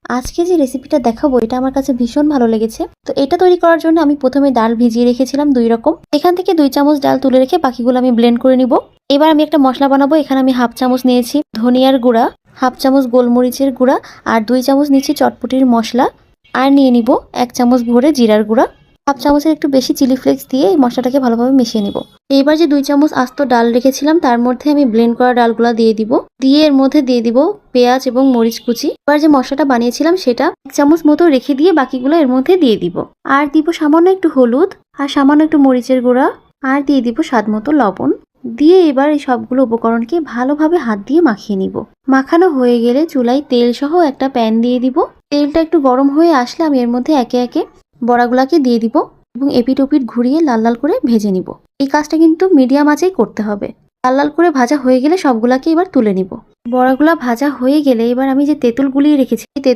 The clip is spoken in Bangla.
আজকে যে রেসিপিটা দেখাবো এটা আমার কাছে ভীষণ ভালো লেগেছে। তো এটা তৈরি করার জন্য আমি প্রথমে ডাল ভিজিয়ে রেখেছিলাম 2 রকম। এখান থেকে 2 চামচ ডাল তুলে রেখে বাকিগুলো আমি ব্লেন্ড করে নিব। এবার আমি একটা মশলা বানাবো। এখানে আমি হাফ চামচ নিয়েছি ধনিয়ার গুঁড়া, হাফ চামচ গোলমরিচের গুঁড়া আর 2 চামচ নিচ্ছি চটপটির মশলা, আর নিয়ে নিব 1 চামচ ভরে জিরার গুঁড়া। হাফ চামচের একটু বেশি চিলি ফ্লেক্স দিয়ে এই মশলাটাকে ভালোভাবে মিশিয়ে নিব। এবার যে 2 চামচ আস্ত ডাল রেখেছিলাম তার মধ্যে আমি ব্লেন্ড করা ডালগুলা দিয়ে দিব। দিয়ে এর মধ্যে দিয়ে দিব পেঁয়াজ এবং মরিচ কুচি। এবার যে মশলাটা বানিয়েছিলাম সেটা 1 চামচ মতো রেখে দিয়ে বাকিগুলো এর মধ্যে দিয়ে দিব। আর দিব সামান্য একটু হলুদ আর সামান্য একটু মরিচের গুঁড়া, আর দিয়ে দিব স্বাদ মতো লবণ। দিয়ে এবার এই সবগুলো উপকরণকে ভালোভাবে হাত দিয়ে মাখিয়ে নিব। মাখানো হয়ে গেলে চুলায় তেল সহ একটা প্যান দিয়ে দিব। তেলটা একটু গরম হয়ে আসলে আমি এর মধ্যে একে একে বড়াগুলাকে দিয়ে দিব এবং এপিট ওপিট ঘুরিয়ে লাল লাল করে ভেজে নিব। এই কাজটা কিন্তু মিডিয়াম আঁচেই করতে হবে। লাল লাল করে ভাজা হয়ে গেলে সবগুলাকে এবার তুলে নিব। বড়াগুলা ভাজা হয়ে গেলে এবার আমি যে তেঁতুল গুলিয়ে রেখেছি